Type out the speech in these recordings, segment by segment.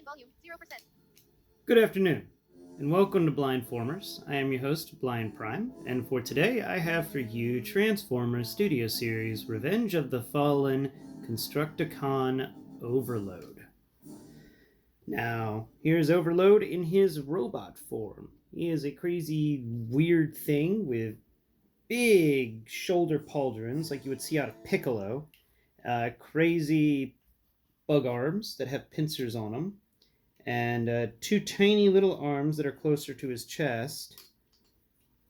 volume 0%. Good afternoon, and welcome to Blindformers. I am your host, Blind Prime, and for today I have for you Transformers Studio Series Revenge of the Fallen Constructacon Over-Load. Now, here's Over-Load in his robot form. He is a crazy, weird thing with big shoulder pauldrons like you would see out of Piccolo, crazy bug arms that have pincers on them, and two tiny little arms that are closer to his chest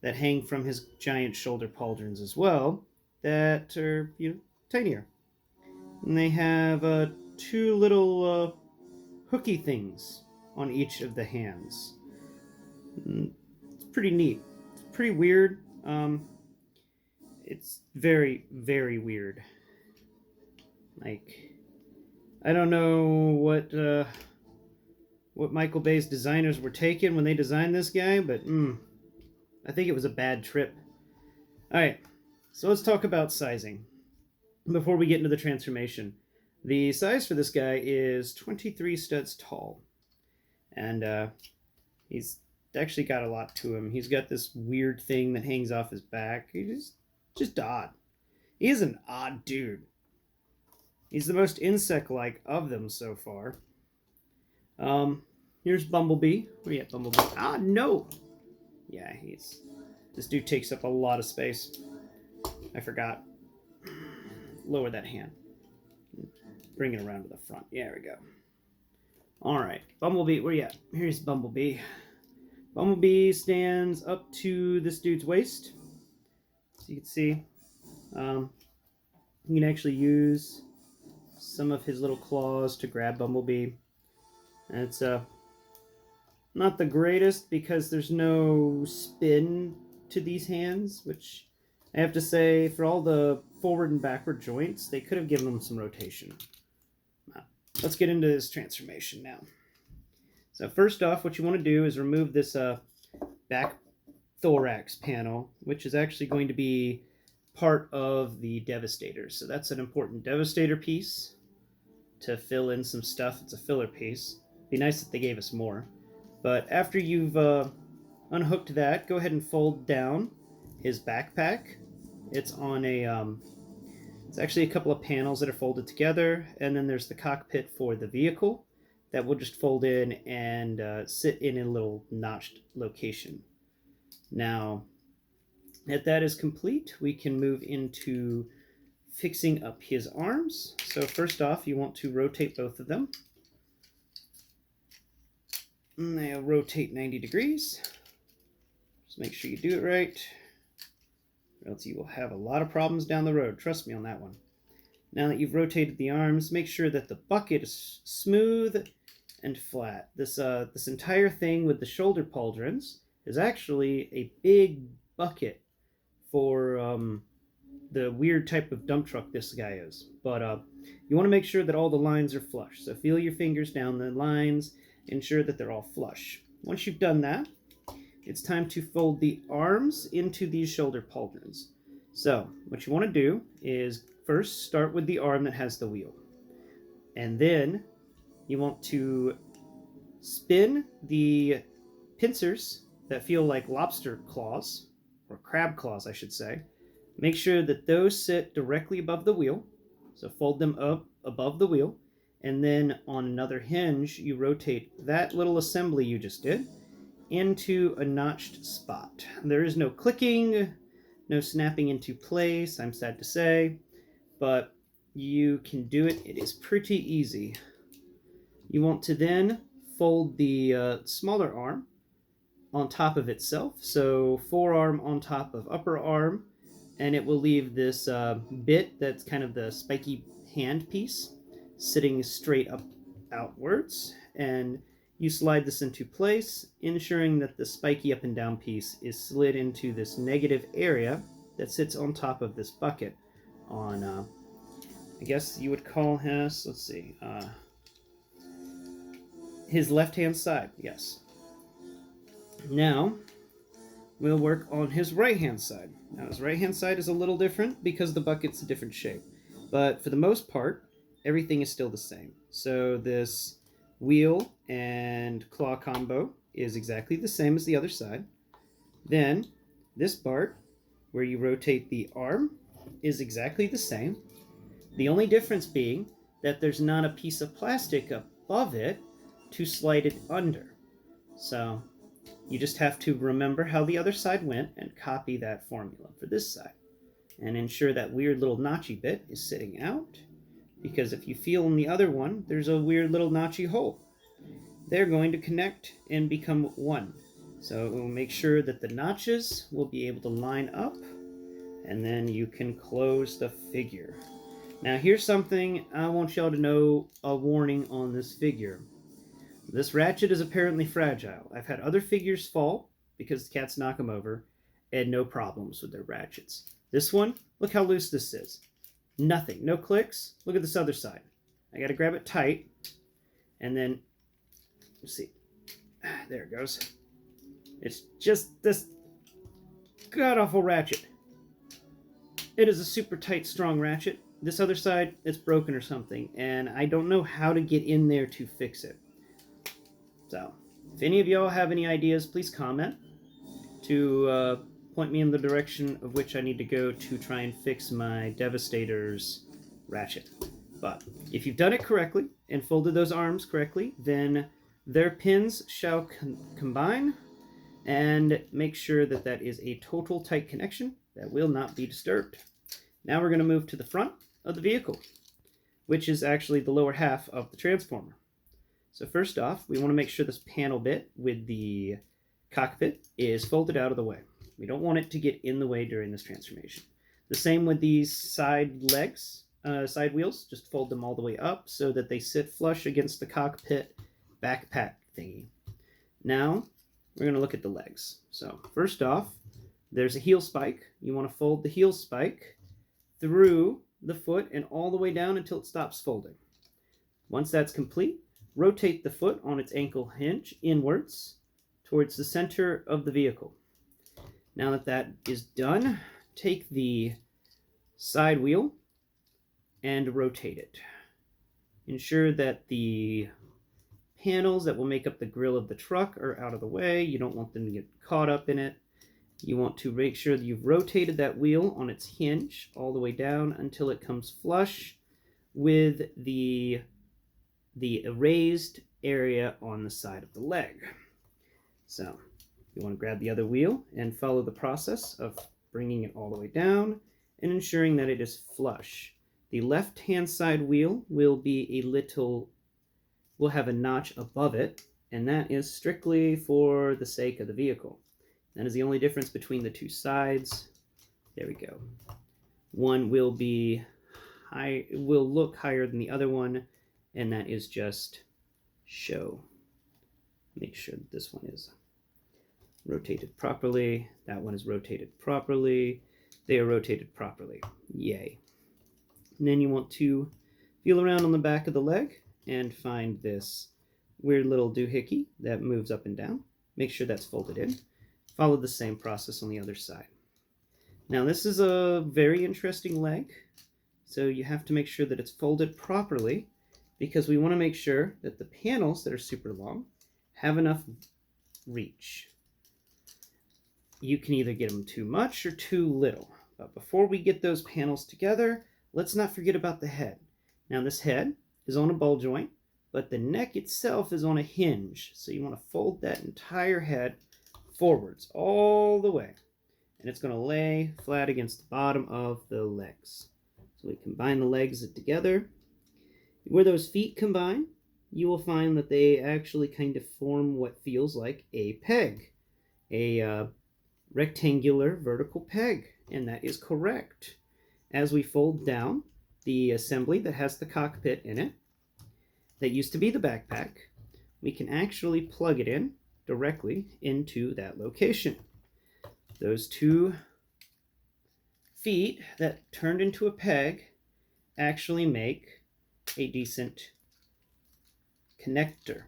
that hang from his giant shoulder pauldrons as well, that are, tinier. And they have two little hooky things on each of the hands. It's pretty neat. It's pretty weird. It's very, very weird. Like, I don't know what Michael Bay's designers were taking when they designed this guy, but I think it was a bad trip. Alright, so let's talk about sizing before we get into the transformation. The size for this guy is 23 studs tall, and he's actually got a lot to him. He's got this weird thing that hangs off his back. He's just odd. He's an odd dude. He's the most insect-like of them so far. Here's Bumblebee. Where you at, Bumblebee? Ah, no! Yeah, this dude takes up a lot of space. I forgot. Lower that hand. Bring it around to the front. Yeah, there we go. Alright, Bumblebee, where you at? Here's Bumblebee. Bumblebee stands up to this dude's waist. So you can see. You can actually use some of his little claws to grab Bumblebee. And it's not the greatest because there's no spin to these hands, which I have to say, for all the forward and backward joints, they could have given them some rotation. Let's get into this transformation now. So first off, what you want to do is remove this back thorax panel, which is actually going to be part of the Devastator. So that's an important Devastator piece to fill in some stuff. It's a filler piece. Be nice if they gave us more. But after you've unhooked that, go ahead and fold down his backpack. It's on it's actually a couple of panels that are folded together, and then there's the cockpit for the vehicle that will just fold in and sit in a little notched location. Now, that is complete, we can move into fixing up his arms. So first off, you want to rotate both of them. And they'll rotate 90 degrees. Just make sure you do it right, or else you will have a lot of problems down the road. Trust me on that one. Now that you've rotated the arms, make sure that the bucket is smooth and flat. This entire thing with the shoulder pauldrons is actually a big bucket for the weird type of dump truck this guy is. But you want to make sure that all the lines are flush. So feel your fingers down the lines, ensure that they're all flush. Once you've done that, it's time to fold the arms into these shoulder pauldrons. So what you want to do is first start with the arm that has the wheel. And then you want to spin the pincers that feel like lobster claws, or crab claws I should say. Make sure that those sit directly above the wheel. So fold them up above the wheel. And then on another hinge, you rotate that little assembly you just did into a notched spot. There is no clicking, no snapping into place, I'm sad to say, but you can do it. It is pretty easy. You want to then fold the smaller arm on top of itself. So forearm on top of upper arm, and it will leave this bit that's kind of the spiky hand piece sitting straight up outwards, and you slide this into place, ensuring that the spiky up and down piece is slid into this negative area that sits on top of this bucket on, I guess you would call his, let's see, his left-hand side, yes. Now, we'll work on his right-hand side. Now, his right-hand side is a little different because the bucket's a different shape, but for the most part, everything is still the same. So this wheel and claw combo is exactly the same as the other side. Then this part, where you rotate the arm, is exactly the same. The only difference being that there's not a piece of plastic above it to slide it under. So you just have to remember how the other side went and copy that formula for this side. And ensure that weird little notchy bit is sitting out, because if you feel in the other one, there's a weird little notchy hole. They're going to connect and become one. So it will make sure that the notches will be able to line up, and then you can close the figure. Now here's something I want y'all to know, a warning on this figure. This ratchet is apparently fragile. I've had other figures fall because the cats knock them over, and no problems with their ratchets. This one, look how loose this is. Nothing, no clicks. Look at this other side. I gotta grab it tight, and then, let's see. There it goes. It's just this god-awful ratchet. It is a super tight, strong ratchet. This other side, it's broken or something, and I don't know how to get in there to fix it. So, if any of y'all have any ideas, please comment to point me in the direction of which I need to go to try and fix my Devastator's ratchet. But if you've done it correctly and folded those arms correctly, then their pins shall combine, and make sure that that is a total tight connection that will not be disturbed. Now we're going to move to the front of the vehicle, which is actually the lower half of the transformer. So first off, we want to make sure this panel bit with the cockpit is folded out of the way. We don't want it to get in the way during this transformation. The same with these side legs, side wheels. Just fold them all the way up so that they sit flush against the cockpit backpack thingy. Now, we're going to look at the legs. So first off, there's a heel spike. You want to fold the heel spike through the foot and all the way down until it stops folding. Once that's complete, rotate the foot on its ankle hinge inwards towards the center of the vehicle. Now that that is done, take the side wheel and rotate it. Ensure that the panels that will make up the grille of the truck are out of the way. You don't want them to get caught up in it. You want to make sure that you've rotated that wheel on its hinge all the way down until it comes flush with the erased area on the side of the leg. So you want to grab the other wheel and follow the process of bringing it all the way down and ensuring that it is flush. The left-hand side wheel will have a notch above it, and that is strictly for the sake of the vehicle. That is the only difference between the two sides. There we go. One will be will look higher than the other one, and that is just show. Make sure that this one is rotated properly. That one is rotated properly. They are rotated properly. Yay. And then you want to feel around on the back of the leg and find this weird little doohickey that moves up and down. Make sure that's folded in. Follow the same process on the other side. Now this is a very interesting leg, so you have to make sure that it's folded properly, because we want to make sure that the panels that are super long have enough reach. You can either get them too much or too little. But before we get those panels together, let's not forget about the head. Now this head is on a ball joint, but the neck itself is on a hinge. So you want to fold that entire head forwards all the way. And it's going to lay flat against the bottom of the legs. So we combine the legs together. Where those feet combine, you will find that they actually kind of form what feels like a peg. A rectangular vertical peg. And that is correct. As we fold down the assembly that has the cockpit in it, that used to be the backpack, we can actually plug it in directly into that location. Those two feet that turned into a peg actually make a decent connector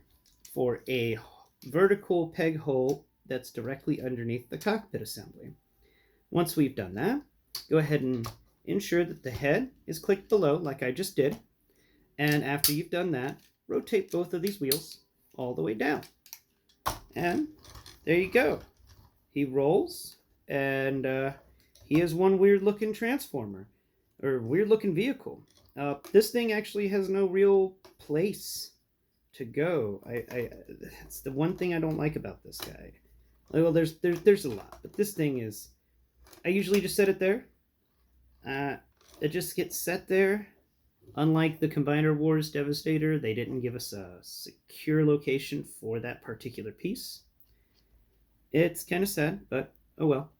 for a vertical peg hole that's directly underneath the cockpit assembly. Once we've done that, go ahead and ensure that the head is clicked below like I just did. And after you've done that, rotate both of these wheels all the way down. And there you go. He rolls, and he has one weird-looking transformer, or weird-looking vehicle. This thing actually has no real place to go. It's the one thing I don't like about this guy. Well, there's a lot, but this thing is. I usually just set it there. It just gets set there. Unlike the Combiner Wars Devastator, they didn't give us a secure location for that particular piece. It's kind of sad, but oh well.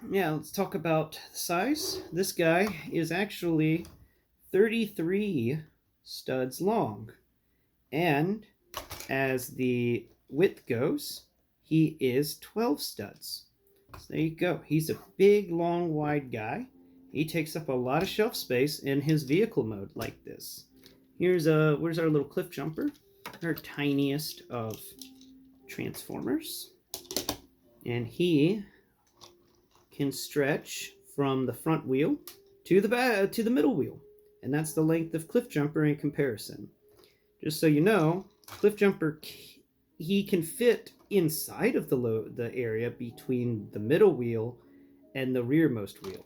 Yeah, let's talk about the size. This guy is actually 33 studs long. And as the width goes, he is 12 studs. So there you go. He's a big, long, wide guy. He takes up a lot of shelf space in his vehicle mode like this. Where's our little cliff jumper? Our tiniest of Transformers. And he can stretch from the front wheel to the middle wheel. And that's the length of cliff jumper in comparison. Just so you know, cliff jumper, he can fit inside of the area between the middle wheel and the rearmost wheel.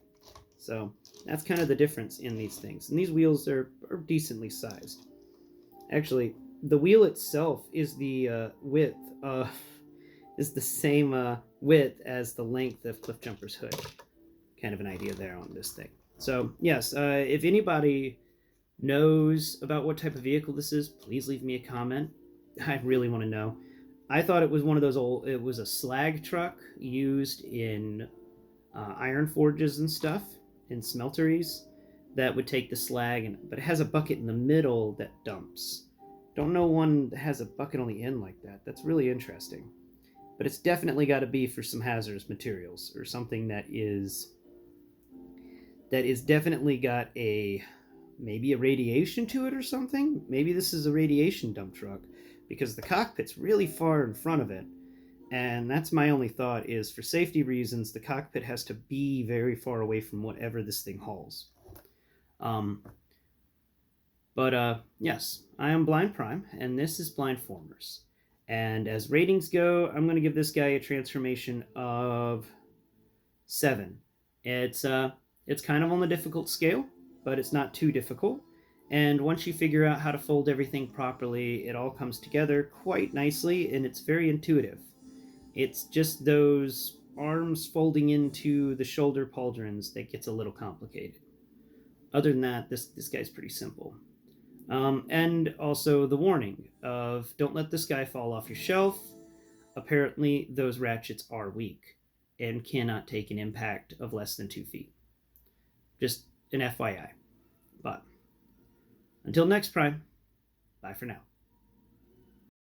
So that's kind of the difference in these things. And these wheels are decently sized. Actually, the wheel itself is the width is the same width as the length of Cliff Jumper's hood. Kind of an idea there on this thing. So yes, if anybody knows about what type of vehicle this is, please leave me a comment. I really want to know. I thought it was one of those old. It was a slag truck used in iron forges and stuff, in smelteries, that would take the slag, but it has a bucket in the middle that dumps. Don't know one that has a bucket on the end like that. That's really interesting. But it's definitely got to be for some hazardous materials, or something that is definitely got maybe a radiation to it or something. Maybe this is a radiation dump truck, because the cockpit's really far in front of it. And that's my only thought, is for safety reasons, the cockpit has to be very far away from whatever this thing hauls. Yes, I am Blind Prime, and this is Blindformers. And as ratings go, I'm going to give this guy a transformation of 7. It's kind of on the difficult scale, but it's not too difficult. And once you figure out how to fold everything properly, it all comes together quite nicely, and it's very intuitive. It's just those arms folding into the shoulder pauldrons that gets a little complicated. Other than that, this guy's pretty simple. And also the warning of don't let this guy fall off your shelf. Apparently, those ratchets are weak and cannot take an impact of less than 2 feet. Just an FYI. But until next Prime, bye for now.